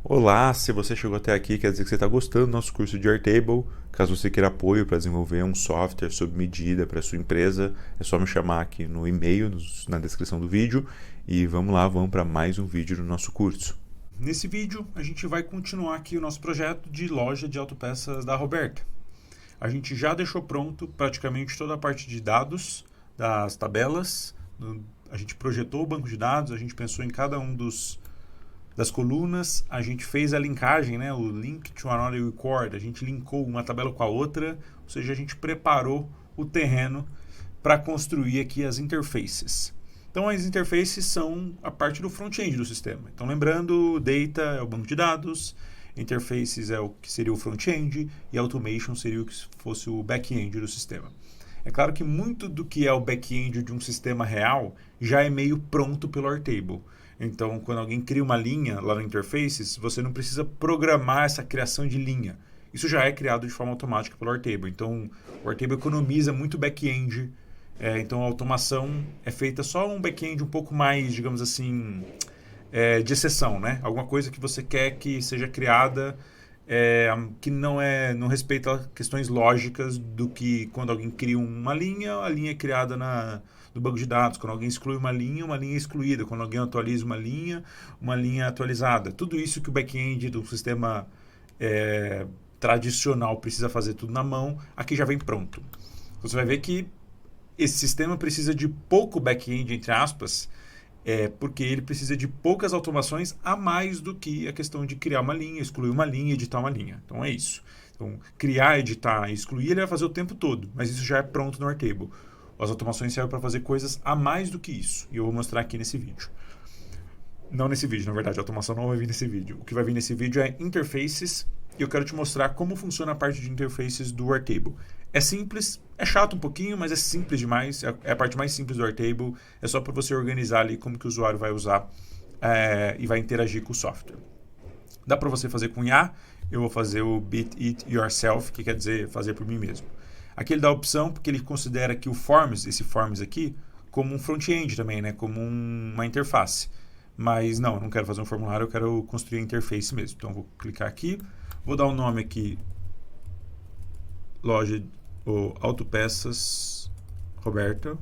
Olá, se você chegou até aqui, quer dizer que você está gostando do nosso curso de Airtable. Caso você queira apoio para desenvolver um software sob medida para sua empresa, é só me chamar aqui no e-mail, na descrição do vídeo. E vamos lá, vamos para mais um vídeo do nosso curso. Nesse vídeo, a gente vai continuar aqui o nosso projeto de loja de autopeças da Roberta. A gente já deixou pronto praticamente toda a parte de dados das tabelas. A gente projetou o banco de dados, a gente pensou em cada um das colunas, a gente fez a linkagem, né, o link to another record, a gente linkou uma tabela com a outra, ou seja, a gente preparou o terreno para construir aqui as interfaces. Então, as interfaces são a parte do front-end do sistema. Então, lembrando, data é o banco de dados, interfaces é o que seria o front-end e automation seria o que fosse o back-end do sistema. É claro que muito do que é o back-end de um sistema real já é meio pronto pelo Airtable. Então, quando alguém cria uma linha lá no Interfaces, você não precisa programar essa criação de linha. Isso já é criado de forma automática pelo Airtable. Então, o Airtable economiza muito back-end. Então, a automação é feita só um back-end um pouco mais, digamos assim, de exceção, né? Alguma coisa que você quer que seja criada que não respeita questões lógicas do que quando alguém cria uma linha, a linha é criada no banco de dados. Quando alguém exclui uma linha é excluída. Quando alguém atualiza uma linha é atualizada. Tudo isso que o back-end do sistema tradicional precisa fazer tudo na mão, aqui já vem pronto. Você vai ver que esse sistema precisa de pouco back-end, entre aspas, porque ele precisa de poucas automações a mais do que a questão de criar uma linha, excluir uma linha, editar uma linha. Então é isso. Então, criar, editar e excluir, ele vai fazer o tempo todo, mas isso já é pronto no Airtable. As automações servem para fazer coisas a mais do que isso, e eu vou mostrar aqui nesse vídeo. Não nesse vídeo, na verdade, a automação não vai vir nesse vídeo. O que vai vir nesse vídeo é interfaces, e eu quero te mostrar como funciona a parte de interfaces do Airtable. É simples, é chato um pouquinho, mas é simples demais. É a parte mais simples do Airtable. É só para você organizar ali como que o usuário vai usar e vai interagir com o software. Dá para você fazer com IA. Eu vou fazer o Bit It Yourself, que quer dizer fazer por mim mesmo. Aqui ele dá a opção porque ele considera que o Forms, esse Forms aqui, como um front-end também, né? Como uma interface. Mas não, eu não quero fazer um formulário, eu quero construir a interface mesmo. Então, vou clicar aqui. Vou dar um nome aqui, loja ou autopeças Roberta.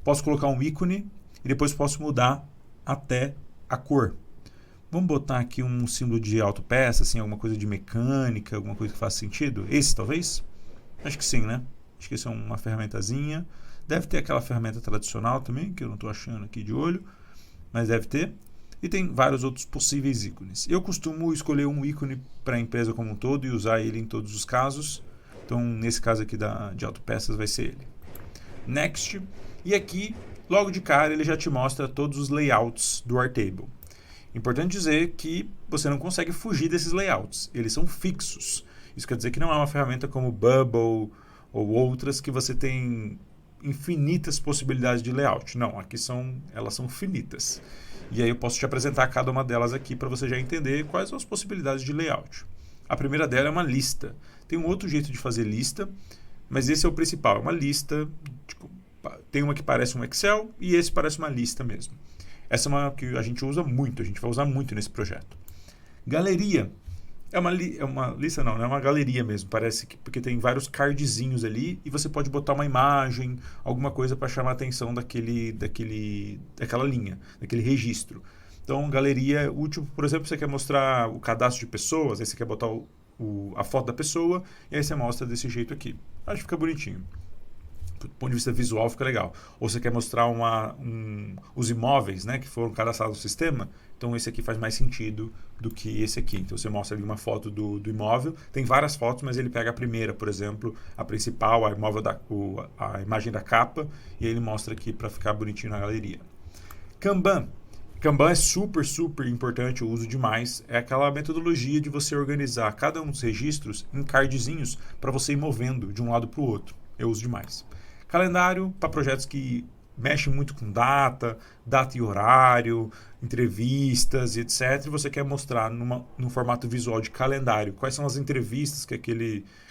Posso colocar um ícone e depois posso mudar até a cor. Vamos botar aqui um símbolo de autopeça, assim, alguma coisa de mecânica, alguma coisa que faça sentido? Esse, talvez? Acho que sim, né? Acho que isso é uma ferramentazinha. Deve ter aquela ferramenta tradicional também, que eu não estou achando aqui de olho, mas deve ter. E tem vários outros possíveis ícones. Eu costumo escolher um ícone para a empresa como um todo e usar ele em todos os casos. Então, nesse caso aqui de autopeças, vai ser ele. Next. E aqui, logo de cara, ele já te mostra todos os layouts do Airtable. Importante dizer que você não consegue fugir desses layouts. Eles são fixos. Isso quer dizer que não é uma ferramenta como Bubble ou outras que você tem infinitas possibilidades de layout. Não, aqui elas são finitas. E aí eu posso te apresentar cada uma delas aqui para você já entender quais são as possibilidades de layout. A primeira dela é uma lista. Tem um outro jeito de fazer lista, mas esse é o principal. É uma lista, tem uma que parece um Excel e esse parece uma lista mesmo. Essa é uma que a gente usa muito, a gente vai usar muito nesse projeto. Galeria. É uma lista, não é uma galeria mesmo. Parece que porque tem vários cardzinhos ali e você pode botar uma imagem, alguma coisa para chamar a atenção daquela linha, daquele registro. Então, galeria é útil, por exemplo, você quer mostrar o cadastro de pessoas, aí você quer botar a foto da pessoa e aí você mostra desse jeito aqui. Acho que fica bonitinho. Do ponto de vista visual fica legal. Ou você quer mostrar os imóveis, né, que foram cadastrados no sistema, então esse aqui faz mais sentido do que esse aqui. Então você mostra ali uma foto do imóvel, tem várias fotos, mas ele pega a primeira, por exemplo, a principal, a imagem da capa, e ele mostra aqui para ficar bonitinho na galeria. Kanban. Kanban é super, super importante, eu uso demais. É aquela metodologia de você organizar cada um dos registros em cardzinhos para você ir movendo de um lado para o outro. Eu uso demais. Calendário para projetos que mexem muito com data e horário, entrevistas e etc. E você quer mostrar num formato visual de calendário quais são as entrevistas que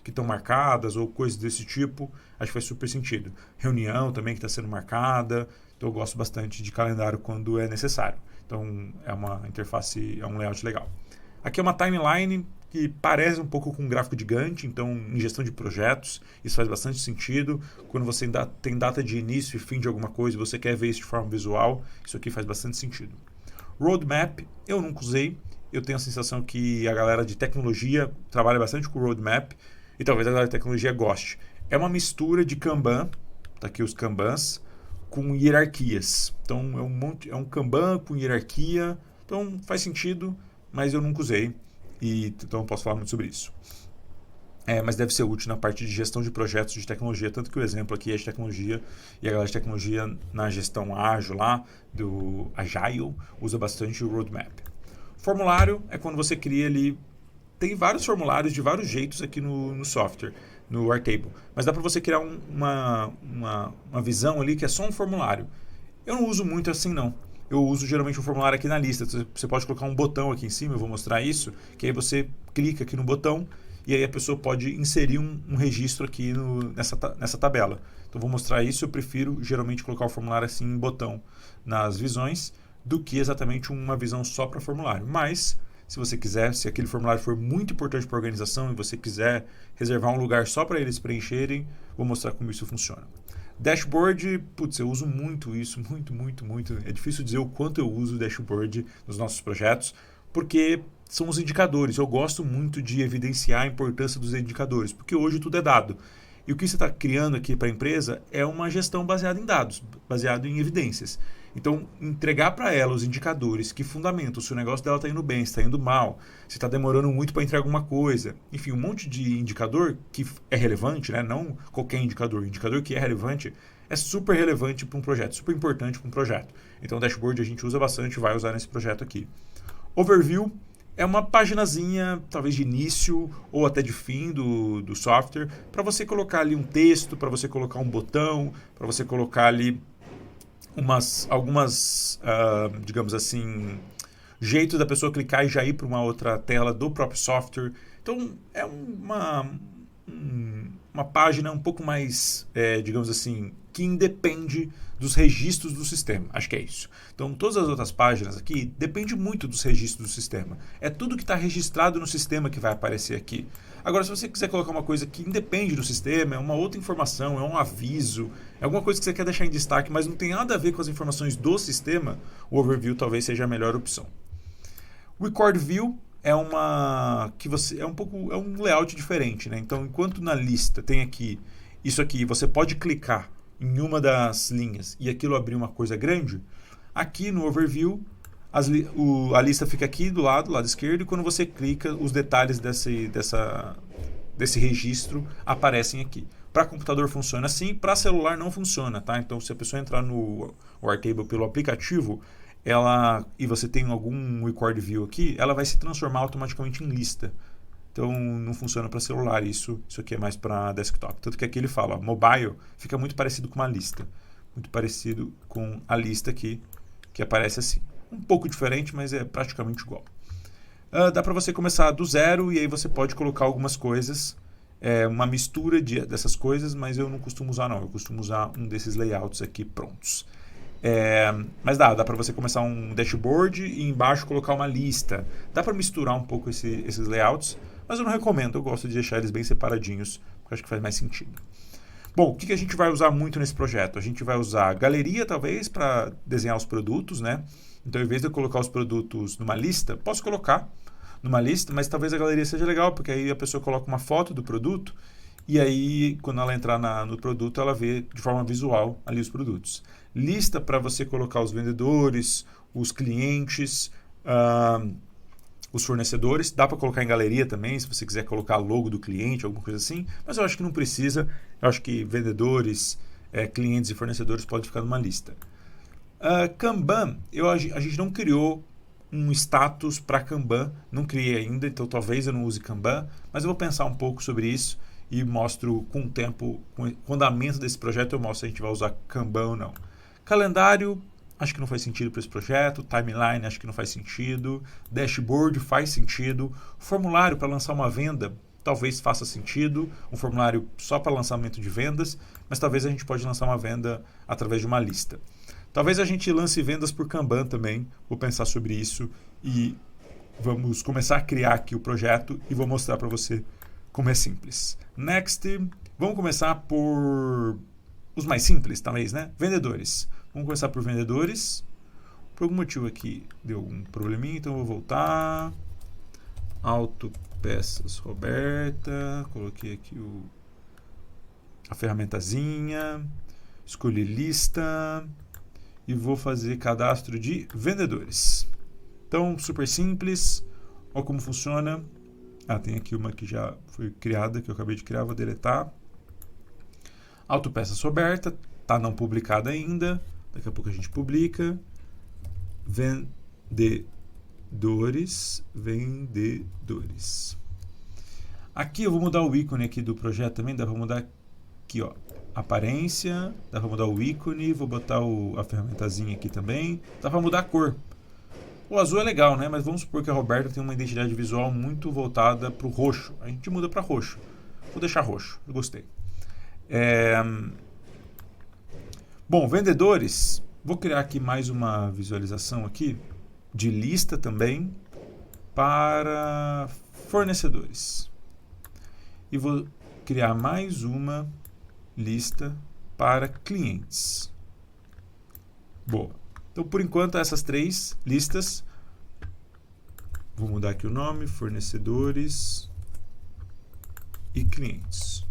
estão marcadas ou coisas desse tipo. Acho que faz super sentido. Reunião também que está sendo marcada. Então eu gosto bastante de calendário quando é necessário. Então é uma interface, é um layout legal. Aqui é uma timeline que parece um pouco com um gráfico de Gantt, então em gestão de projetos isso faz bastante sentido. Quando você tem data de início e fim de alguma coisa e você quer ver isso de forma visual, isso aqui faz bastante sentido. Roadmap eu nunca usei, eu tenho a sensação que a galera de tecnologia trabalha bastante com Roadmap e talvez a galera de tecnologia goste. É uma mistura de Kanban, tá aqui os Kanbans, com hierarquias. Então é um Kanban com hierarquia, então faz sentido, mas eu nunca usei. Então não posso falar muito sobre isso. Mas deve ser útil na parte de gestão de projetos de tecnologia, tanto que o exemplo aqui é de tecnologia, e a galera de tecnologia na gestão ágil lá, do Agile, usa bastante o Roadmap. Formulário é quando você cria ali, tem vários formulários de vários jeitos aqui no software, no Airtable, mas dá para você criar uma visão ali que é só um formulário. Eu não uso muito assim não. Eu uso geralmente um formulário aqui na lista. Você pode colocar um botão aqui em cima, eu vou mostrar isso, que aí você clica aqui no botão e aí a pessoa pode inserir um registro aqui nessa tabela. Então vou mostrar isso, eu prefiro geralmente colocar o formulário assim em botão nas visões do que exatamente uma visão só para formulário. Mas, se você quiser, se aquele formulário for muito importante para a organização e você quiser reservar um lugar só para eles preencherem, vou mostrar como isso funciona. Dashboard, putz, eu uso muito isso, muito. É difícil dizer o quanto eu uso o dashboard nos nossos projetos, porque são os indicadores. Eu gosto muito de evidenciar a importância dos indicadores, porque hoje tudo é dado. E o que você está criando aqui para a empresa é uma gestão baseada em dados, baseada em evidências. Então, entregar para ela os indicadores que fundamentam se o negócio dela está indo bem, se está indo mal, se está demorando muito para entregar alguma coisa. Enfim, um monte de indicador que é relevante, né? Não qualquer indicador. Indicador que é relevante é super relevante para um projeto, super importante para um projeto. Então, o dashboard a gente usa bastante, vai usar nesse projeto aqui. Overview é uma paginazinha, talvez de início ou até de fim do software, para você colocar ali um texto, para você colocar um botão, para você colocar ali algumas, digamos assim, jeitos da pessoa clicar e já ir para uma outra tela do próprio software. Então, é uma página um pouco mais, digamos assim, que independe dos registros do sistema. Acho que é isso. Então, todas as outras páginas aqui dependem muito dos registros do sistema. É tudo que está registrado no sistema que vai aparecer aqui. Agora, se você quiser colocar uma coisa que independe do sistema, é uma outra informação, é um aviso, é alguma coisa que você quer deixar em destaque, mas não tem nada a ver com as informações do sistema, o Overview talvez seja a melhor opção. O Record View é um layout diferente, né? Então, enquanto na lista tem aqui isso aqui, você pode clicar em uma das linhas e aquilo abrir uma coisa grande, aqui no Overview a lista fica aqui do lado esquerdo, e quando você clica, os detalhes desse registro aparecem aqui. Para computador funciona assim, para celular não funciona, tá? Então, se a pessoa entrar no Airtable pelo aplicativo, e você tem algum Record View aqui, ela vai se transformar automaticamente em lista. Então, não funciona para celular, isso aqui é mais para desktop. Tanto que aqui ele fala, mobile fica muito parecido com uma lista. Muito parecido com a lista aqui, que aparece assim. Um pouco diferente, mas é praticamente igual. Dá para você começar do zero e aí você pode colocar algumas coisas, uma mistura dessas coisas, mas eu não costumo usar não. Eu costumo usar um desses layouts aqui prontos. Mas dá para você começar um dashboard e embaixo colocar uma lista. Dá para misturar um pouco esses layouts, mas eu não recomendo. Eu gosto de deixar eles bem separadinhos, porque eu acho que faz mais sentido. Bom, o que a gente vai usar muito nesse projeto? A gente vai usar a galeria, talvez, para desenhar os produtos, né? Então, em vez de eu colocar os produtos numa lista, posso colocar numa lista, mas talvez a galeria seja legal, porque aí a pessoa coloca uma foto do produto e aí, quando ela entrar no produto, ela vê de forma visual ali os produtos. Lista para você colocar os vendedores, os clientes, os fornecedores. Dá para colocar em galeria também, se você quiser colocar logo do cliente, alguma coisa assim, mas eu acho que não precisa. Eu acho que vendedores, clientes e fornecedores podem ficar numa lista. Kanban, a gente não criou um status para Kanban, não criei ainda, então talvez eu não use Kanban, mas eu vou pensar um pouco sobre isso e mostro com o tempo, com o andamento desse projeto, eu mostro se a gente vai usar Kanban ou não. Calendário, acho que não faz sentido para esse projeto. Timeline, acho que não faz sentido. Dashboard faz sentido. Formulário para lançar uma venda, talvez faça sentido. Um formulário só para lançamento de vendas, mas talvez a gente pode lançar uma venda através de uma lista. Talvez a gente lance vendas por Kanban também. Vou pensar sobre isso e vamos começar a criar aqui o projeto e vou mostrar para você como é simples. Next, vamos começar por os mais simples, talvez, né? Vendedores. Vamos começar por vendedores. Por algum motivo aqui deu um probleminha, então eu vou voltar. Autopeças Roberta. Coloquei aqui a ferramentazinha. Escolhi lista. E vou fazer cadastro de vendedores. Então, super simples. Olha como funciona. Tem aqui uma que já foi criada, que eu acabei de criar, vou deletar. Autopeças Roberta, tá não publicada ainda. Daqui a pouco a gente publica. Vendedores. Aqui eu vou mudar o ícone aqui do projeto também, dá para mudar aqui, ó. Aparência, dá para mudar o ícone, vou botar a ferramentazinha aqui também, dá para mudar a cor. O azul é legal, né? Mas vamos supor que a Roberta tem uma identidade visual muito voltada para o roxo. A gente muda para roxo. Vou deixar roxo, eu gostei. Bom, vendedores, vou criar aqui mais uma visualização aqui de lista também para fornecedores. E vou criar mais uma lista para clientes. Boa. Então, por enquanto, essas 3 listas. Vou mudar aqui o nome, fornecedores e clientes.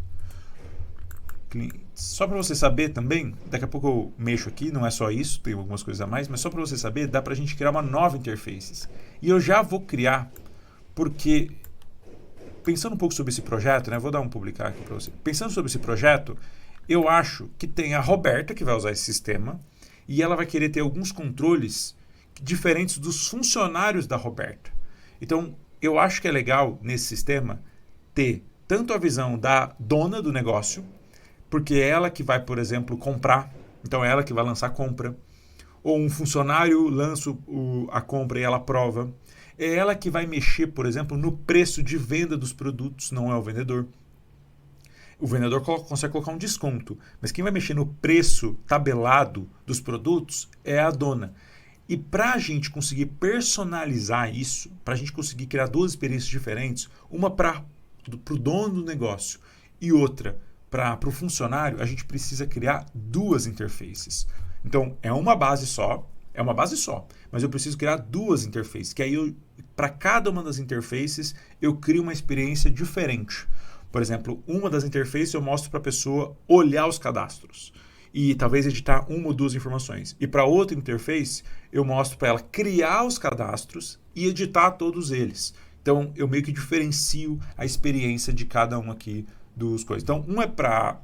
Só para você saber também, daqui a pouco eu mexo aqui, não é só isso, tem algumas coisas a mais, mas só para você saber, dá para a gente criar uma nova interface. E eu já vou criar, porque pensando um pouco sobre esse projeto, né, vou dar um publicar aqui para você. Pensando sobre esse projeto, eu acho que tem a Roberta que vai usar esse sistema e ela vai querer ter alguns controles diferentes dos funcionários da Roberta. Então, eu acho que é legal nesse sistema ter tanto a visão da dona do negócio, porque é ela que vai, por exemplo, comprar, então é ela que vai lançar a compra, ou um funcionário lança a compra e ela aprova. É ela que vai mexer, por exemplo, no preço de venda dos produtos, não é o vendedor. O vendedor consegue colocar um desconto, mas quem vai mexer no preço tabelado dos produtos é a dona. E para a gente conseguir personalizar isso, para a gente conseguir criar 2 experiências diferentes, uma para o dono do negócio e outra para o funcionário, a gente precisa criar 2 interfaces. Então, é uma base só, mas eu preciso criar 2 interfaces, que aí para cada uma das interfaces eu crio uma experiência diferente. Por exemplo, uma das interfaces eu mostro para a pessoa olhar os cadastros e talvez editar 1 ou 2 informações. E para outra interface eu mostro para ela criar os cadastros e editar todos eles. Então, eu meio que diferencio a experiência de cada um aqui dos coisas. Então, uma é para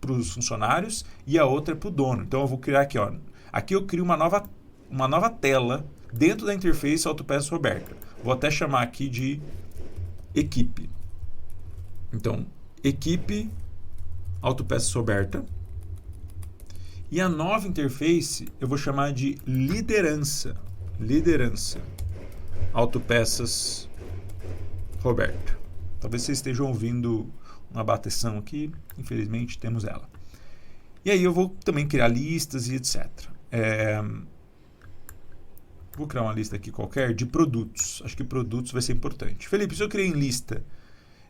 os funcionários e a outra é para o dono. Então, eu vou criar aqui, ó. Aqui eu crio uma nova tela dentro da interface Autopeças Roberta. Vou até chamar aqui de equipe. Então, equipe Autopeças Roberta. E a nova interface eu vou chamar de liderança. Liderança Autopeças Roberta. Talvez vocês estejam ouvindo uma bateção aqui, infelizmente temos ela. E aí eu vou também criar listas e etc. Vou criar uma lista aqui qualquer de produtos. Acho que produtos vai ser importante. Felipe, se eu criei em lista,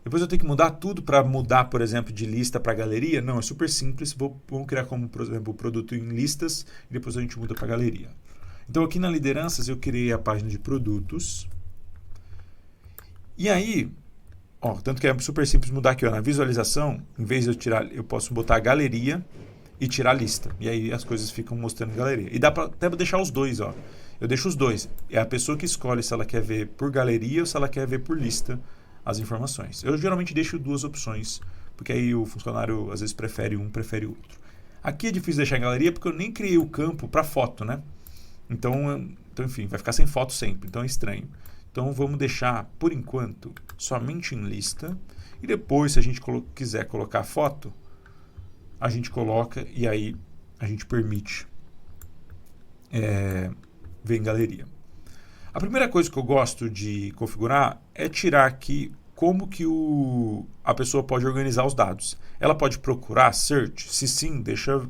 depois eu tenho que mudar tudo para mudar, por exemplo, de lista para galeria? Não, é super simples. Vamos criar como, por exemplo, o produto em listas e depois a gente muda para galeria. Então aqui na lideranças eu criei a página de produtos. E aí, tanto que é super simples mudar aqui, na visualização, em vez de eu posso botar a galeria e tirar a lista. E aí as coisas ficam mostrando galeria. E dá para até deixar os dois, Eu deixo os dois. É a pessoa que escolhe se ela quer ver por galeria ou se ela quer ver por lista as informações. Eu geralmente deixo 2 opções, porque aí o funcionário às vezes prefere um, prefere outro. Aqui é difícil deixar em galeria porque eu nem criei o campo para foto, né? Então, enfim, vai ficar sem foto sempre. Então é estranho. Então, vamos deixar, por enquanto, somente em lista. E depois, se a gente quiser colocar foto, a gente coloca e aí a gente permite ver em galeria. A primeira coisa que eu gosto de configurar é tirar aqui como que a pessoa pode organizar os dados. Ela pode procurar search? Se sim, deixa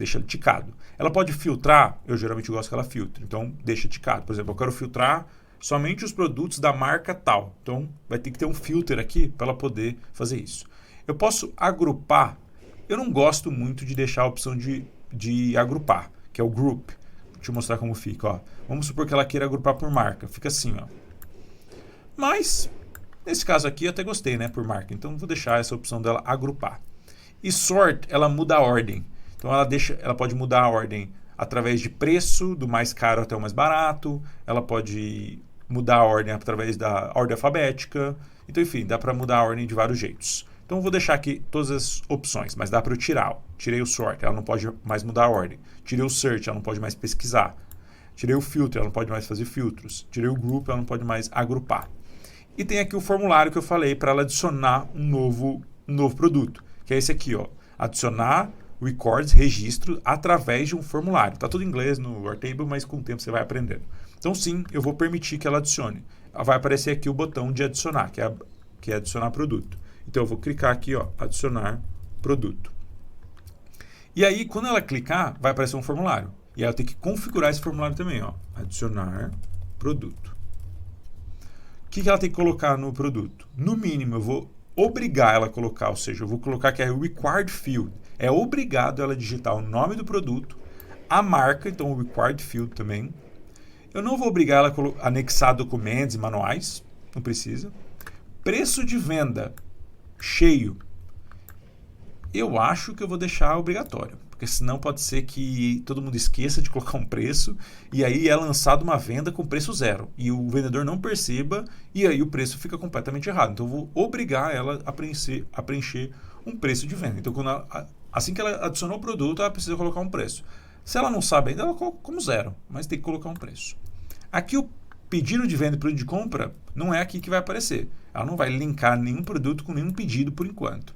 deixa ele ticado. Ela pode filtrar, eu geralmente gosto que ela filtre, então deixa ticado. Por exemplo, eu quero filtrar somente os produtos da marca tal. Então vai ter que ter um filter aqui para ela poder fazer isso. Eu posso agrupar. Eu não gosto muito de deixar a opção de agrupar, que é o group. Deixa eu mostrar como fica. Ó. Vamos supor que ela queira agrupar por marca. Fica assim, ó. Mas, nesse caso aqui, eu até gostei, né? Por marca. Então, vou deixar essa opção dela agrupar. E sort, ela muda a ordem. Então, ela pode mudar a ordem através de preço, do mais caro até o mais barato. Ela pode mudar a ordem através da ordem alfabética. Então, enfim, dá para mudar a ordem de vários jeitos. Então, eu vou deixar aqui todas as opções, mas dá para eu tirar. Ó. Tirei o sort, ela não pode mais mudar a ordem. Tirei o search, ela não pode mais pesquisar. Tirei o filter, ela não pode mais fazer filtros. Tirei o group, ela não pode mais agrupar. E tem aqui o formulário que eu falei para ela adicionar um novo produto, que é esse aqui, ó. Adicionar records, registro, através de um formulário. Está tudo em inglês no Airtable, mas com o tempo você vai aprendendo. Então, sim, eu vou permitir que ela adicione. Vai aparecer aqui o botão de adicionar, que é adicionar produto. Então, eu vou clicar aqui, ó, adicionar produto. E aí, quando ela clicar, vai aparecer um formulário. E aí eu tenho que configurar esse formulário também, ó. Adicionar produto. O que ela tem que colocar no produto? No mínimo, eu vou obrigar ela a colocar, ou seja, eu vou colocar que é required field. É obrigado ela digitar o nome do produto, a marca, então o required field também. Eu não vou obrigar ela a anexar documentos e manuais, não precisa. Preço de venda, cheio. Eu acho que eu vou deixar obrigatório, porque senão pode ser que todo mundo esqueça de colocar um preço e aí é lançada uma venda com preço zero e o vendedor não perceba e aí o preço fica completamente errado. Então eu vou obrigar ela a preencher um preço de venda. Então assim que ela adicionou o produto, ela precisa colocar um preço. Se ela não sabe ainda, ela coloca como zero, mas tem que colocar um preço. Aqui o pedido de venda e produto de compra não é aqui que vai aparecer. Ela não vai linkar nenhum produto com nenhum pedido por enquanto.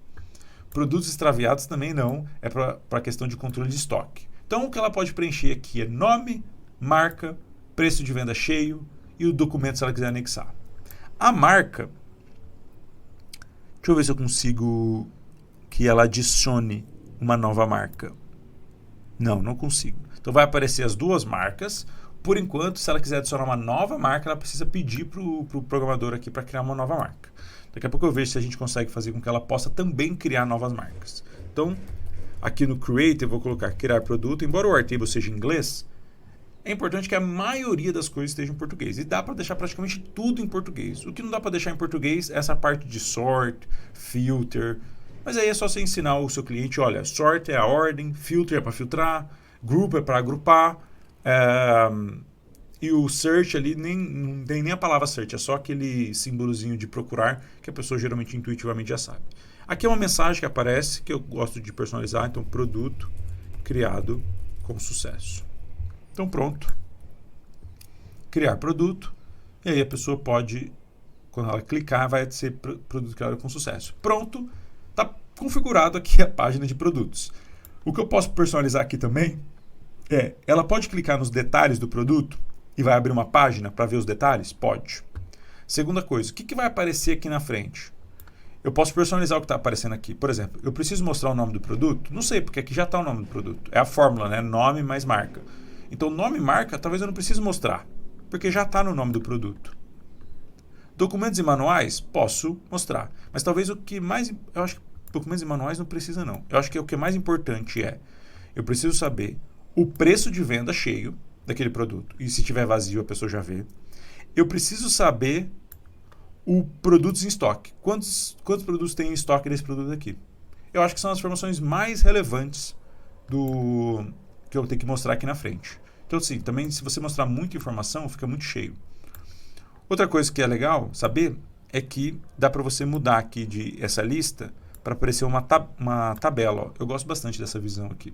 Produtos extraviados também não, é para a questão de controle de estoque. Então, o que ela pode preencher aqui é nome, marca, preço de venda cheio e o documento se ela quiser anexar. A marca, deixa eu ver se eu consigo que ela adicione uma nova marca. Não consigo. Então, vai aparecer as duas marcas. Por enquanto, se ela quiser adicionar uma nova marca, ela precisa pedir para o programador aqui para criar uma nova marca. Daqui a pouco eu vejo se a gente consegue fazer com que ela possa também criar novas marcas. Então, aqui no Create eu vou colocar criar produto. Embora o Airtable seja em inglês, é importante que a maioria das coisas esteja em português. E dá para deixar praticamente tudo em português. O que não dá para deixar em português é essa parte de sort, filter. Mas aí é só você ensinar o seu cliente, olha, sort é a ordem, filter é para filtrar, group é para agrupar, e o search ali não tem nem a palavra search, é só aquele símbolozinho de procurar que a pessoa geralmente intuitivamente já sabe. Aqui é uma mensagem que aparece, que eu gosto de personalizar, então produto criado com sucesso. Então pronto. Criar produto, e aí a pessoa pode, quando ela clicar, vai ser produto criado com sucesso. Pronto, está configurado aqui a página de produtos. O que eu posso personalizar aqui também ela pode clicar nos detalhes do produto e vai abrir uma página para ver os detalhes? Pode. Segunda coisa, o que vai aparecer aqui na frente? Eu posso personalizar o que está aparecendo aqui. Por exemplo, eu preciso mostrar o nome do produto? Não sei, porque aqui já está o nome do produto. É a fórmula, né? Nome mais marca. Então, nome e marca, talvez eu não precise mostrar, porque já está no nome do produto. Documentos e manuais? Posso mostrar. Mas talvez o que mais... Eu acho que documentos e manuais não precisa, não. Eu acho que o que é mais importante eu preciso saber o preço de venda cheio daquele produto. E se tiver vazio, a pessoa já vê. Eu preciso saber o produtos em estoque. Quantos produtos tem em estoque desse produto aqui? Eu acho que são as informações mais relevantes que eu tenho que mostrar aqui na frente. Então, assim, também se você mostrar muita informação, fica muito cheio. Outra coisa que é legal saber é que dá para você mudar aqui essa lista para aparecer uma tabela. Ó. Eu gosto bastante dessa visão aqui.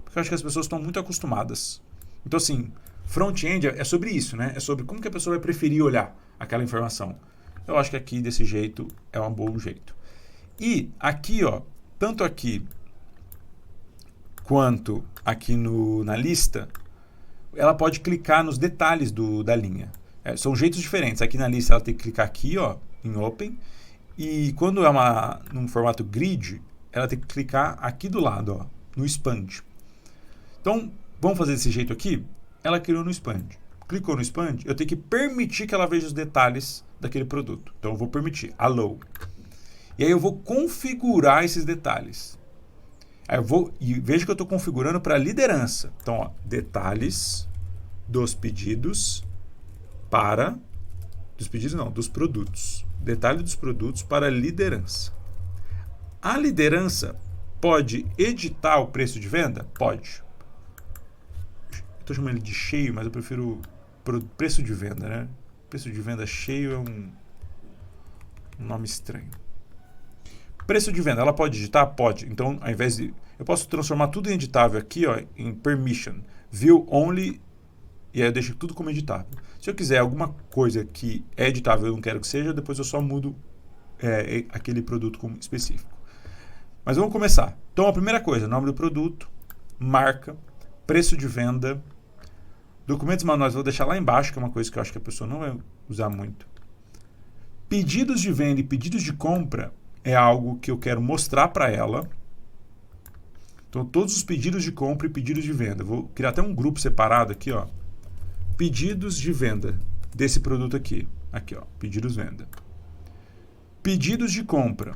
Porque eu acho que as pessoas estão muito acostumadas. Então, assim, front-end é sobre isso, né? É sobre como que a pessoa vai preferir olhar aquela informação. Eu acho que aqui, desse jeito, é um bom jeito. E aqui, ó, tanto aqui quanto aqui na lista, ela pode clicar nos detalhes da linha. São jeitos diferentes. Aqui na lista ela tem que clicar aqui, ó, em Open. E quando é num formato grid, ela tem que clicar aqui do lado, ó, no Expand. Então, vamos fazer desse jeito aqui? Ela criou no Expand. Clicou no Expand, eu tenho que permitir que ela veja os detalhes daquele produto. Então, eu vou permitir, allow. E aí eu vou configurar esses detalhes. Aí eu vou, e veja que eu estou configurando para liderança. Então, ó, detalhes dos pedidos para... Dos pedidos não, dos produtos. Detalhe dos produtos para liderança. A liderança pode editar o preço de venda? Pode. Estou chamando ele de cheio, mas eu prefiro preço de venda, né? Preço de venda cheio é um nome estranho. Preço de venda, ela pode editar? Pode. Então, ao invés de... Eu posso transformar tudo em editável aqui, ó, em permission. View only, e aí eu deixo tudo como editável. Se eu quiser alguma coisa que é editável e eu não quero que seja, depois eu só mudo aquele produto como específico. Mas vamos começar. Então, a primeira coisa, nome do produto, marca, preço de venda, documentos manuais, vou deixar lá embaixo, que é uma coisa que eu acho que a pessoa não vai usar muito. Pedidos de venda e pedidos de compra é algo que eu quero mostrar para ela. Então, todos os pedidos de compra e pedidos de venda. Vou criar até um grupo separado aqui, ó. Pedidos de venda desse produto aqui. Aqui, ó, pedidos venda. Pedidos de compra.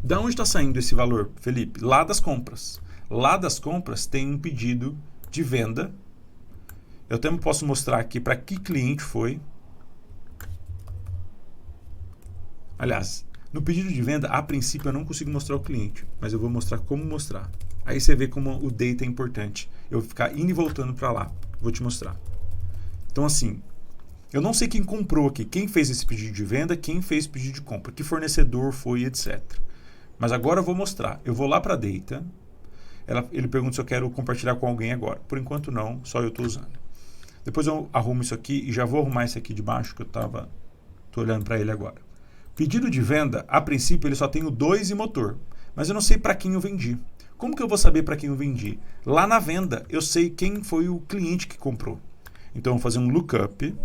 Da onde está saindo esse valor, Felipe? Lá das compras. Lá das compras tem um pedido de venda. Eu também posso mostrar aqui para que cliente foi. Aliás, no pedido de venda, a princípio eu não consigo mostrar o cliente, mas eu vou mostrar como mostrar. Aí você vê como o data é importante. Eu vou ficar indo e voltando para lá. Vou te mostrar. Então, assim, eu não sei quem comprou aqui, quem fez esse pedido de venda, quem fez pedido de compra, que fornecedor foi, etc. Mas agora eu vou mostrar. Eu vou lá para data. Ele pergunta se eu quero compartilhar com alguém agora. Por enquanto não, só eu estou usando. Depois eu arrumo isso aqui e já vou arrumar esse aqui de baixo que eu estou olhando para ele agora. Pedido de venda, a princípio ele só tem o 2 e motor, mas eu não sei para quem eu vendi. Como que eu vou saber para quem eu vendi? Lá na venda eu sei quem foi o cliente que comprou. Então eu vou fazer um lookup.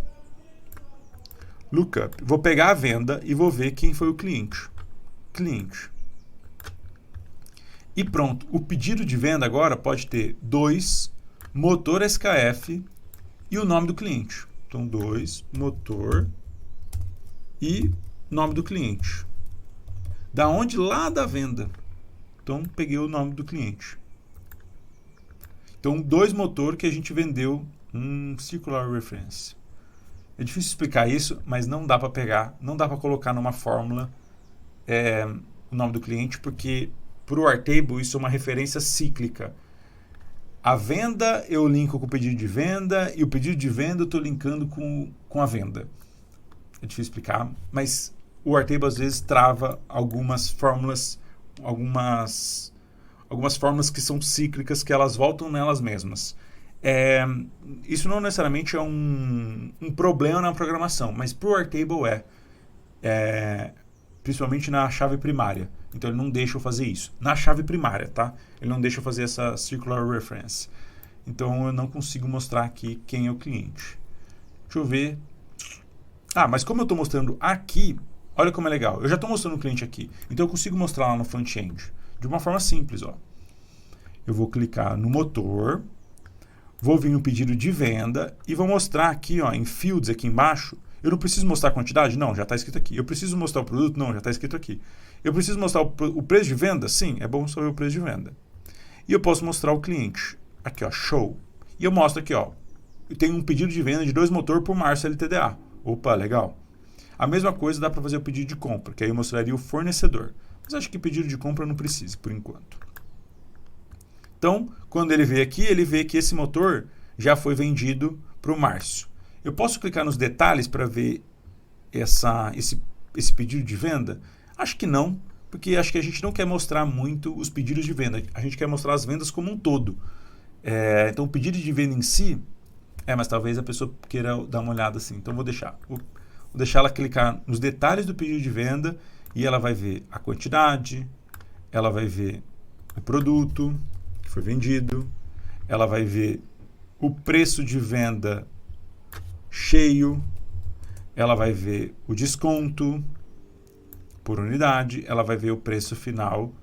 Vou pegar a venda e vou ver quem foi o cliente. E pronto, o pedido de venda agora pode ter 2, motor SKF e o nome do cliente. Então 2, motor e nome do cliente. Da onde? Lá da venda. Então, peguei o nome do cliente. Então, 2 motor que a gente vendeu circular reference. É difícil explicar isso, mas não dá para pegar, não dá para colocar numa fórmula o nome do cliente, porque para o Airtable isso é uma referência cíclica. A venda eu linko com o pedido de venda e o pedido de venda eu estou linkando com a venda. É difícil explicar, mas o Airtable às vezes trava algumas fórmulas que são cíclicas, que elas voltam nelas mesmas. Isso não necessariamente é um problema na programação, mas para o Airtable principalmente na chave primária. Então ele não deixa eu fazer isso. Na chave primária, tá? Ele não deixa eu fazer essa circular reference. Então eu não consigo mostrar aqui quem é o cliente. Deixa eu ver. Mas como eu estou mostrando aqui, olha como é legal. Eu já estou mostrando o cliente aqui. Então eu consigo mostrar lá no front-end de uma forma simples, ó. Eu vou clicar no motor, vou vir no pedido de venda e vou mostrar aqui, ó, em fields aqui embaixo. Eu não preciso mostrar a quantidade? Não, já está escrito aqui. Eu preciso mostrar o produto? Não, já está escrito aqui. Eu preciso mostrar o preço de venda? Sim, é bom saber o preço de venda. E eu posso mostrar o cliente. Aqui, ó, show. E eu mostro aqui, ó, eu tenho um pedido de venda de 2 motor por março LTDA. Opa, legal. A mesma coisa dá para fazer o pedido de compra, que aí eu mostraria o fornecedor. Mas acho que pedido de compra não precisa, por enquanto. Então, quando ele vê aqui, ele vê que esse motor já foi vendido para o Márcio. Eu posso clicar nos detalhes para ver esse pedido de venda? Acho que não, porque acho que a gente não quer mostrar muito os pedidos de venda. A gente quer mostrar as vendas como um todo. Então, o pedido de venda em si, mas talvez a pessoa queira dar uma olhada assim. Então, vou deixar ela clicar nos detalhes do pedido de venda e ela vai ver a quantidade, ela vai ver o produto que foi vendido, ela vai ver o preço de venda cheio, ela vai ver o desconto por unidade, ela vai ver o preço final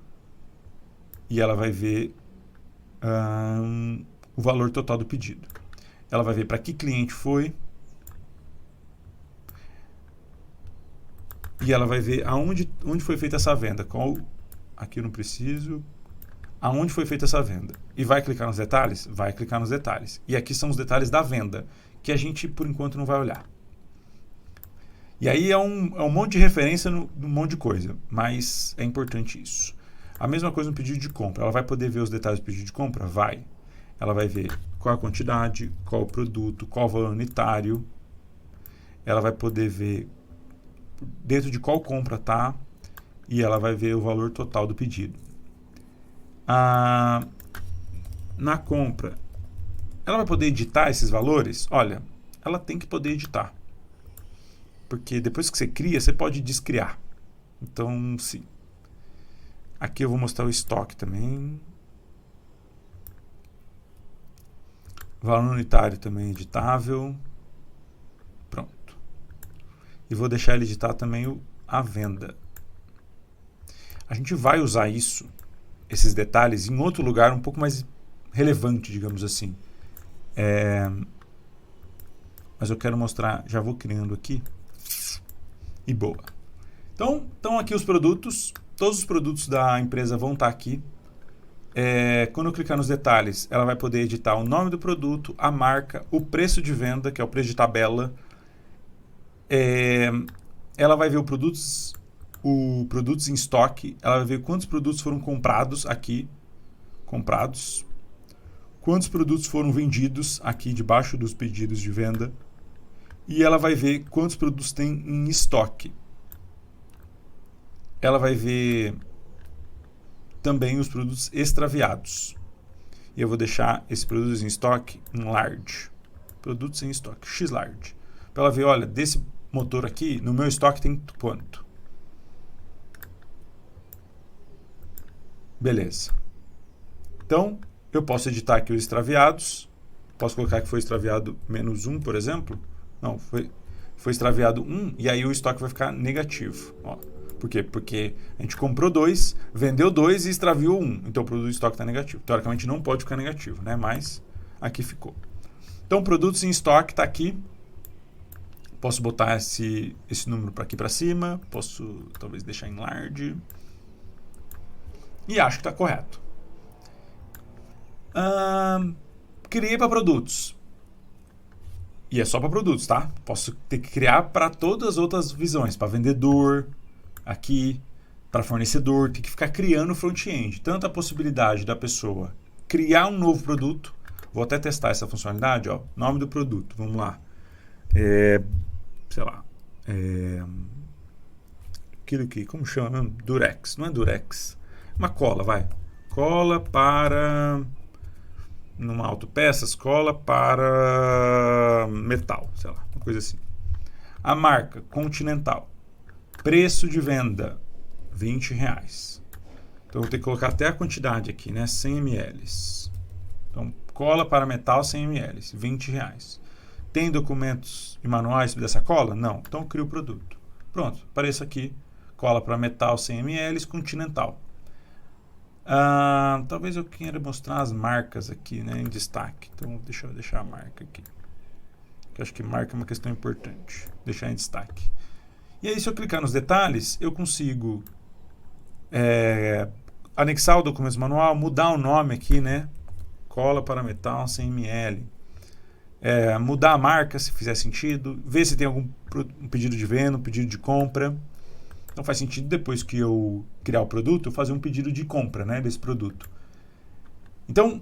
e ela vai ver o valor total do pedido. Ela vai ver para que cliente foi e ela vai ver onde foi feita essa venda. Aqui eu não preciso. Aonde foi feita essa venda. E vai clicar nos detalhes? Vai clicar nos detalhes. E aqui são os detalhes da venda, que a gente, por enquanto, não vai olhar. E aí é um monte de referência num monte de coisa, mas é importante isso. A mesma coisa no pedido de compra. Ela vai poder ver os detalhes do pedido de compra? Vai. Ela vai ver qual a quantidade, qual o produto, qual o valor unitário. Ela vai poder ver dentro de qual compra está e ela vai ver o valor total do pedido. Na compra, ela vai poder editar esses valores? Olha, ela tem que poder editar. Porque depois que você cria, você pode descriar. Então, sim. Aqui eu vou mostrar o estoque também. Valor unitário também editável. Pronto. E vou deixar ele editar também a venda. A gente vai usar esses detalhes em outro lugar um pouco mais relevante, digamos assim. Mas eu quero mostrar, já vou criando aqui. E boa. Então, estão aqui os produtos. Todos os produtos da empresa vão estar aqui. Quando eu clicar nos detalhes, ela vai poder editar o nome do produto, a marca, o preço de venda, que é o preço de tabela. Ela vai ver o produtos em estoque. Ela vai ver quantos produtos foram comprados aqui. Comprados. Quantos produtos foram vendidos aqui debaixo dos pedidos de venda. E ela vai ver quantos produtos tem em estoque. Ela vai ver também os produtos extraviados. E eu vou deixar esses produtos em estoque em large. Produtos em estoque, X large. Para ela ver, olha, desse motor aqui, no meu estoque tem quanto? Beleza. Então, eu posso editar aqui os extraviados. Posso colocar que foi extraviado -1, por exemplo. Não, foi extraviado 1 e aí o estoque vai ficar negativo. Ó. Por quê? Porque a gente comprou 2, vendeu 2 e extraviou 1. Então o produto de estoque está negativo. Teoricamente não pode ficar negativo, né? Mas aqui ficou. Então produtos em estoque está aqui. Posso botar esse número para aqui para cima. Posso talvez deixar em large. E acho que está correto. Criei para produtos. E é só para produtos, tá? Posso ter que criar para todas as outras visões. Para vendedor, aqui, para fornecedor. Tem que ficar criando front-end. Tanto a possibilidade da pessoa criar um novo produto. Vou até testar essa funcionalidade. Ó, nome do produto, vamos lá. Sei lá. Aquilo que, como chama mesmo? Durex. Não é Durex. Uma cola, vai. Cola para... numa autopeças, cola para metal, sei lá, uma coisa assim. A marca, Continental. Preço de venda, R$20. Então, eu vou ter que colocar até a quantidade aqui, né? 100 ml. Então, cola para metal, 100 ml, R$20. Tem documentos e manuais dessa cola? Não. Então, eu crio o produto. Pronto, apareça aqui. Cola para metal, 100 ml, Continental. Talvez eu queira mostrar as marcas aqui, né, em destaque. Então, deixa eu deixar a marca aqui. Eu acho que marca é uma questão importante. Deixar em destaque. E aí, se eu clicar nos detalhes, eu consigo anexar o documento manual, mudar o nome aqui, né? Cola para metal 100 ml. Mudar a marca, se fizer sentido. Ver se tem algum pedido de venda, um pedido de compra. Então faz sentido depois que eu criar o produto, eu fazer um pedido de compra, né, desse produto. Então,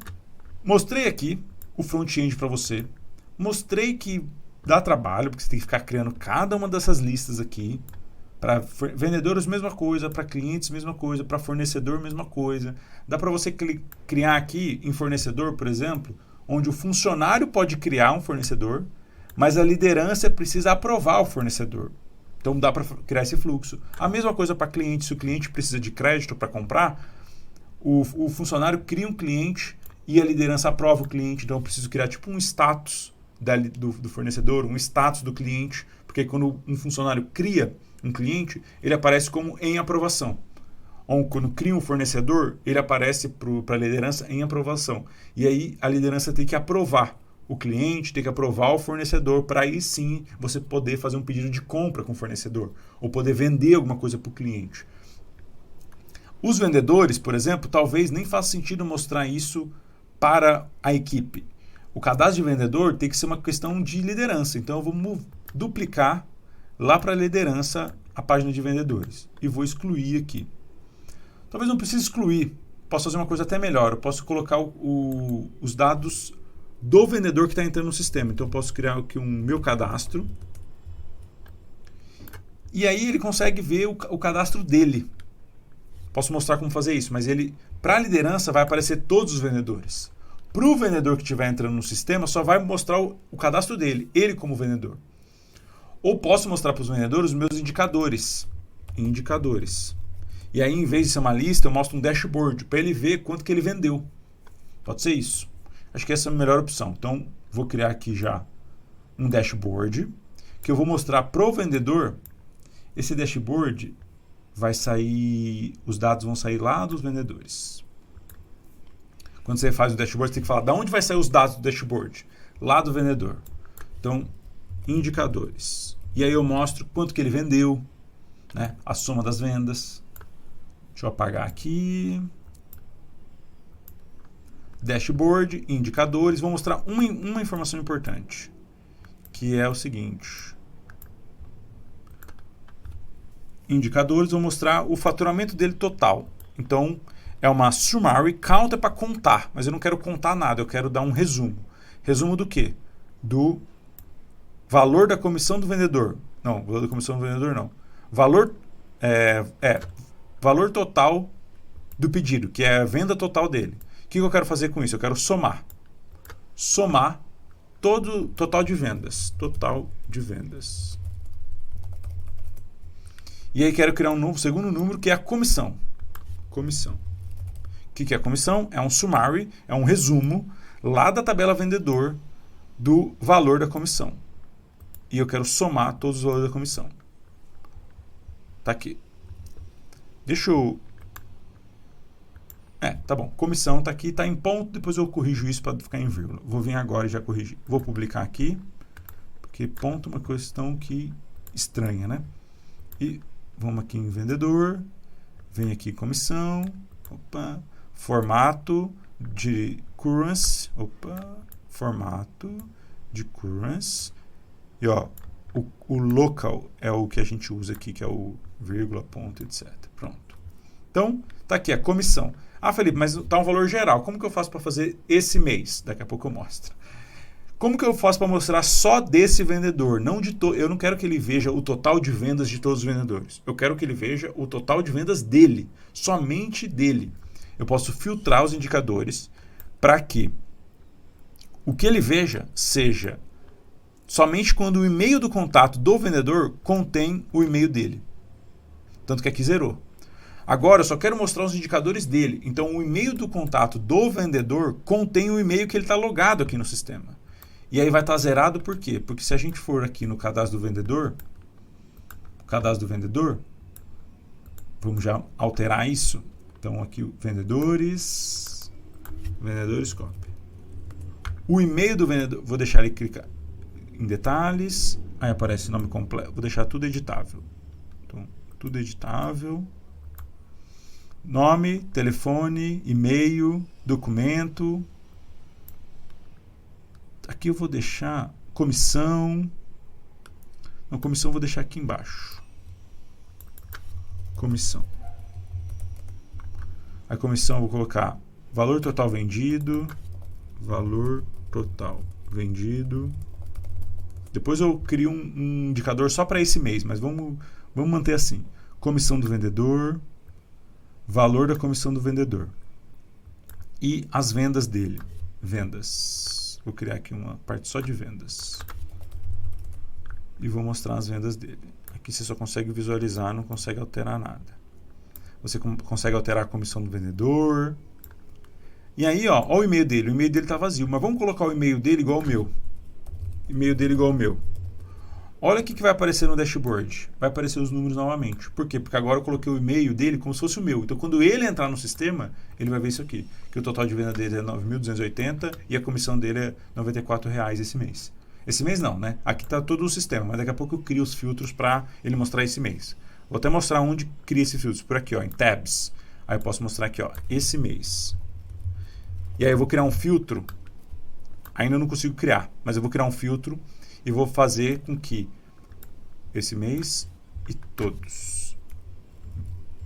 mostrei aqui o front-end para você. Mostrei que dá trabalho, porque você tem que ficar criando cada uma dessas listas aqui. Para vendedores, mesma coisa. Para clientes, mesma coisa. Para fornecedor, mesma coisa. Dá para você criar aqui em fornecedor, por exemplo, onde o funcionário pode criar um fornecedor, mas a liderança precisa aprovar o fornecedor. Então dá para criar esse fluxo. A mesma coisa para cliente. Se o cliente precisa de crédito para comprar, o funcionário cria um cliente e a liderança aprova o cliente. Então eu preciso criar tipo um status do fornecedor, um status do cliente, porque quando um funcionário cria um cliente, ele aparece como em aprovação. Quando cria um fornecedor, ele aparece para a liderança em aprovação. E aí a liderança tem que aprovar o cliente, tem que aprovar o fornecedor, para aí sim você poder fazer um pedido de compra com o fornecedor, ou poder vender alguma coisa para o cliente. Os vendedores, por exemplo, talvez nem faça sentido mostrar isso para a equipe. O cadastro de vendedor tem que ser uma questão de liderança. Então eu vou duplicar lá para a liderança a página de vendedores. E vou excluir aqui. Talvez não precise excluir. Posso fazer uma coisa até melhor. Eu posso colocar os dados do vendedor que está entrando no sistema. Então eu posso criar aqui um meu cadastro. E aí ele consegue ver o cadastro dele. Posso mostrar como fazer isso, mas para a liderança vai aparecer todos os vendedores. Para o vendedor que estiver entrando no sistema, só vai mostrar o cadastro dele, ele como vendedor. Ou posso mostrar para os vendedores os meus indicadores. E aí, em vez de ser uma lista, eu mostro um dashboard para ele ver quanto que ele vendeu. Pode ser isso. Acho que essa é a melhor opção. Então, vou criar aqui já um dashboard que eu vou mostrar para o vendedor. Esse dashboard vai sair, os dados vão sair lá dos vendedores. Quando você faz o dashboard, você tem que falar de onde vai sair os dados do dashboard? Lá do vendedor. Então, indicadores. E aí eu mostro quanto que ele vendeu, né? A soma das vendas. Deixa eu apagar aqui. Dashboard, indicadores. Vou mostrar uma informação importante, que é o seguinte. Indicadores, vou mostrar o faturamento dele total. Então, é uma summary, count é para contar, mas eu não quero contar nada, eu quero dar um resumo. Resumo do quê? Do valor da comissão do vendedor. Não, valor da comissão do vendedor não. Valor total do pedido, que é a venda total dele. O que eu quero fazer com isso? Eu quero somar. Somar todo total de vendas. Total de vendas. E aí quero criar um segundo número, que é a comissão. Comissão. O que é a comissão? É um summary, é um resumo lá da tabela vendedor do valor da comissão. E eu quero somar todos os valores da comissão. Tá aqui. Deixa eu... tá bom. Comissão tá aqui, tá em ponto, depois eu corrijo isso para ficar em vírgula. Vou vir agora e já corrigir. Vou publicar aqui, porque ponto é uma questão que estranha, né? E vamos aqui em vendedor, vem aqui comissão, formato de currency, formato de currency, e ó, o local é o que a gente usa aqui, que é o vírgula, ponto, etc. Pronto. Então, tá aqui a comissão. Ah, Felipe, mas tá um valor geral. Como que eu faço para fazer esse mês? Daqui a pouco eu mostro. Como que eu faço para mostrar só desse vendedor? Eu não quero que ele veja o total de vendas de todos os vendedores. Eu quero que ele veja o total de vendas dele, somente dele. Eu posso filtrar os indicadores para que o que ele veja seja somente quando o e-mail do contato do vendedor contém o e-mail dele. Tanto que aqui zerou. Agora eu só quero mostrar os indicadores dele. Então o e-mail do contato do vendedor contém o e-mail que ele está logado aqui no sistema. E aí vai estar zerado por quê? Porque se a gente for aqui no cadastro do vendedor, vamos já alterar isso. Então aqui vendedores copy. O e-mail do vendedor, vou deixar ele clicar em detalhes, aí aparece o nome completo, vou deixar tudo editável. Então, tudo editável. Nome, telefone, e-mail, documento. Aqui eu vou deixar comissão. Não, comissão eu vou deixar aqui embaixo. Comissão. A comissão eu vou colocar valor total vendido. Valor total vendido. Depois eu crio um indicador só para esse mês, mas vamos manter assim. Comissão do vendedor. Valor da comissão do vendedor. E as vendas dele. Vendas. Vou criar aqui uma parte só de vendas. E vou mostrar as vendas dele. Aqui você só consegue visualizar, não consegue alterar nada. Você consegue alterar a comissão do vendedor. E aí, ó o e-mail dele. O e-mail dele está vazio. Mas vamos colocar o e-mail dele igual ao meu. E-mail dele igual ao meu. Olha o que vai aparecer no dashboard. Vai aparecer os números novamente. Por quê? Porque agora eu coloquei o e-mail dele como se fosse o meu. Então, quando ele entrar no sistema, ele vai ver isso aqui. Que o total de venda dele é 9.280 e a comissão dele é R$ 94,00 esse mês. Esse mês não, né? Aqui está todo o sistema, mas daqui a pouco eu crio os filtros para ele mostrar esse mês. Vou até mostrar onde cria esse filtro. Por aqui, ó, em Tabs. Aí eu posso mostrar aqui, ó, esse mês. E aí eu vou criar um filtro. Ainda não consigo criar, mas eu vou criar um filtro e vou fazer com que esse mês e todos.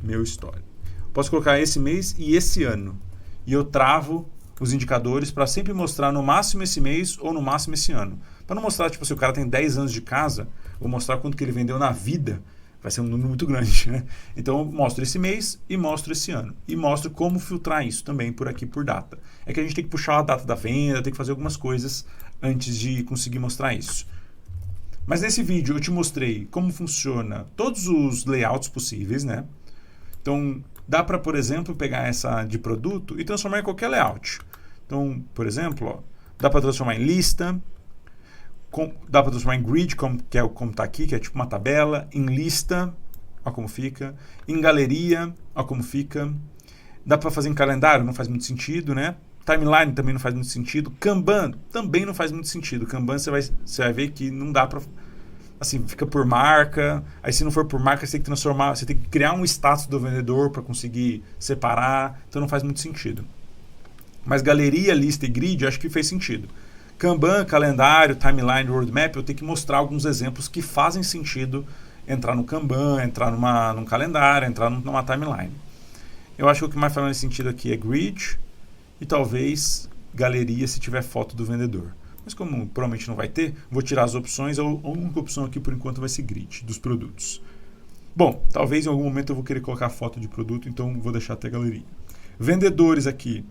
Meu histórico. Posso colocar esse mês e esse ano. E eu travo os indicadores para sempre mostrar no máximo esse mês ou no máximo esse ano. Para não mostrar, tipo, se o cara tem 10 anos de casa, vou mostrar quanto que ele vendeu na vida. Vai ser um número muito grande, né? Então eu mostro esse mês e mostro esse ano. E mostro como filtrar isso também por aqui por data. É que a gente tem que puxar a data da venda, tem que fazer algumas coisas antes de conseguir mostrar isso. Mas nesse vídeo eu te mostrei como funciona todos os layouts possíveis, né? Então dá para, por exemplo, pegar essa de produto e transformar em qualquer layout. Então, por exemplo, ó, dá para transformar em lista, dá para transformar em grid, como está aqui, que é tipo uma tabela, em lista, ó como fica, em galeria, ó como fica. Dá para fazer em calendário, não faz muito sentido, né? Timeline também não faz muito sentido. Kanban também não faz muito sentido. Kanban você vai ver que não dá para... Assim, fica por marca. Aí se não for por marca, você tem que transformar... Você tem que criar um status do vendedor para conseguir separar. Então não faz muito sentido. Mas galeria, lista e grid, eu acho que fez sentido. Kanban, calendário, timeline, roadmap, eu tenho que mostrar alguns exemplos que fazem sentido entrar no Kanban, entrar num calendário, entrar numa timeline. Eu acho que o que mais faz mais sentido aqui é grid e talvez galeria se tiver foto do vendedor. Mas como provavelmente não vai ter, vou tirar as opções. A única opção aqui por enquanto vai ser grid dos produtos. Bom, talvez em algum momento eu vou querer colocar foto de produto, então vou deixar até galeria. Vendedores aqui,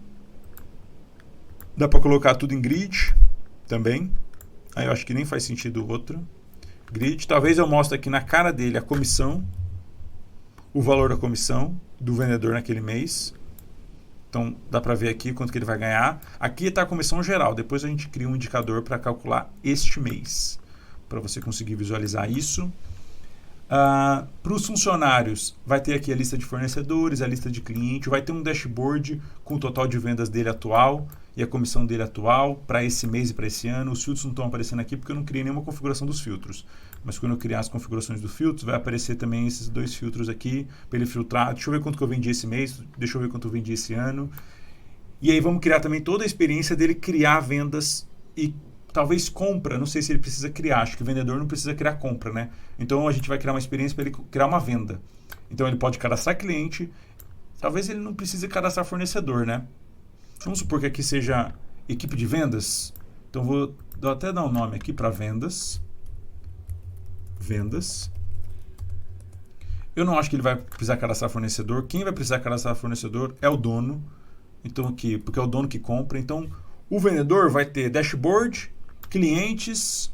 dá para colocar tudo em grid também. Aí eu acho que nem faz sentido outro. Grid, talvez eu mostre aqui na cara dele a comissão, o valor da comissão do vendedor naquele mês. Então dá para ver aqui quanto que ele vai ganhar. Aqui está a comissão geral. Depois a gente cria um indicador para calcular este mês, para você conseguir visualizar isso. Para os funcionários, vai ter aqui a lista de fornecedores, a lista de cliente, vai ter um dashboard com o total de vendas dele atual e a comissão dele atual para esse mês e para esse ano. Os filtros não estão aparecendo aqui porque eu não criei nenhuma configuração dos filtros. Mas quando eu criar as configurações dos filtros, vai aparecer também esses dois filtros aqui para ele filtrar. Deixa eu ver quanto que eu vendi esse mês, deixa eu ver quanto eu vendi esse ano. E aí vamos criar também toda a experiência dele criar vendas e talvez compra. Não sei se ele precisa criar, acho que o vendedor não precisa criar compra, né? Então a gente vai criar uma experiência para ele criar uma venda. Então ele pode cadastrar cliente, talvez ele não precise cadastrar fornecedor, né? Vamos supor que aqui seja equipe de vendas. Então vou até dar um nome aqui para vendas. Vendas. Eu não acho que ele vai precisar cadastrar fornecedor. Quem vai precisar cadastrar fornecedor é o dono. Então aqui, porque é o dono que compra. Então o vendedor vai ter dashboard, clientes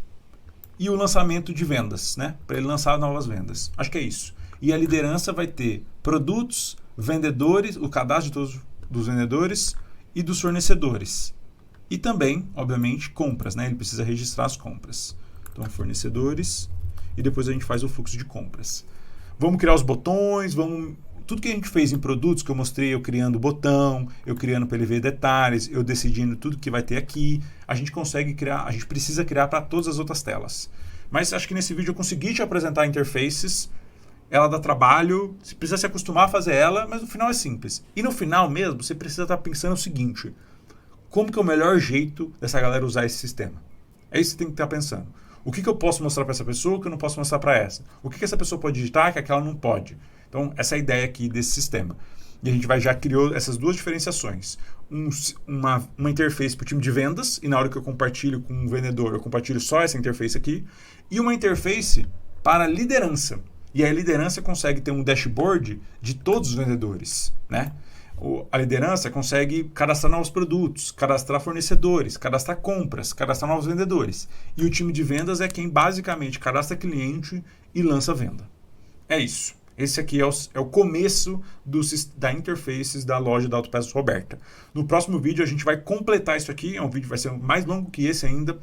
e o lançamento de vendas, né? Para ele lançar novas vendas. Acho que é isso. E a liderança vai ter produtos, vendedores, o cadastro de todos dos vendedores e dos fornecedores. E também, obviamente, compras, né? Ele precisa registrar as compras. Então, fornecedores e depois a gente faz o fluxo de compras. Vamos criar os botões, tudo que a gente fez em produtos, que eu mostrei, eu criando o botão, eu criando para ele ver detalhes, eu decidindo tudo que vai ter aqui, a gente consegue criar, a gente precisa criar para todas as outras telas. Mas acho que nesse vídeo eu consegui te apresentar interfaces, ela dá trabalho, você precisa se acostumar a fazer ela, mas no final é simples. E no final mesmo, você precisa estar pensando o seguinte, como que é o melhor jeito dessa galera usar esse sistema? É isso que você tem que estar pensando. O que eu posso mostrar para essa pessoa que eu não posso mostrar para essa? O que essa pessoa pode digitar que aquela não pode? Então, essa é a ideia aqui desse sistema. E a gente já criou essas duas diferenciações. Uma interface para o time de vendas, e na hora que eu compartilho com um vendedor, eu compartilho só essa interface aqui. E uma interface para a liderança. E a liderança consegue ter um dashboard de todos os vendedores, né? A liderança consegue cadastrar novos produtos, cadastrar fornecedores, cadastrar compras, cadastrar novos vendedores. E o time de vendas é quem basicamente cadastra cliente e lança venda. É isso. Esse aqui é o começo da interfaces da loja da Autopeças Roberta. No próximo vídeo a gente vai completar isso aqui, um vídeo vai ser mais longo que esse ainda,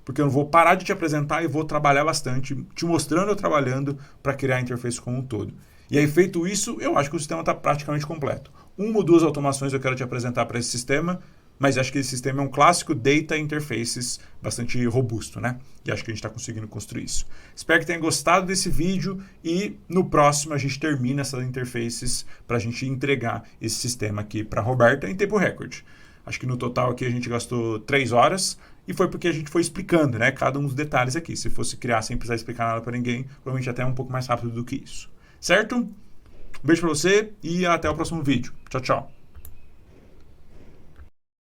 porque eu não vou parar de te apresentar e vou trabalhar bastante, te mostrando eu trabalhando para criar a interface como um todo. E aí, feito isso, eu acho que o sistema está praticamente completo. Uma ou duas automações eu quero te apresentar para esse sistema, mas acho que esse sistema é um clássico Data Interfaces bastante robusto, né? E acho que a gente está conseguindo construir isso. Espero que tenha gostado desse vídeo e no próximo a gente termina essas interfaces para a gente entregar esse sistema aqui para a Roberta em tempo recorde. Acho que no total aqui a gente gastou 3 horas e foi porque a gente foi explicando, né? Cada um dos detalhes aqui. Se fosse criar sem precisar explicar nada para ninguém, provavelmente até um pouco mais rápido do que isso. Certo? Um beijo para você e até o próximo vídeo. Tchau, tchau.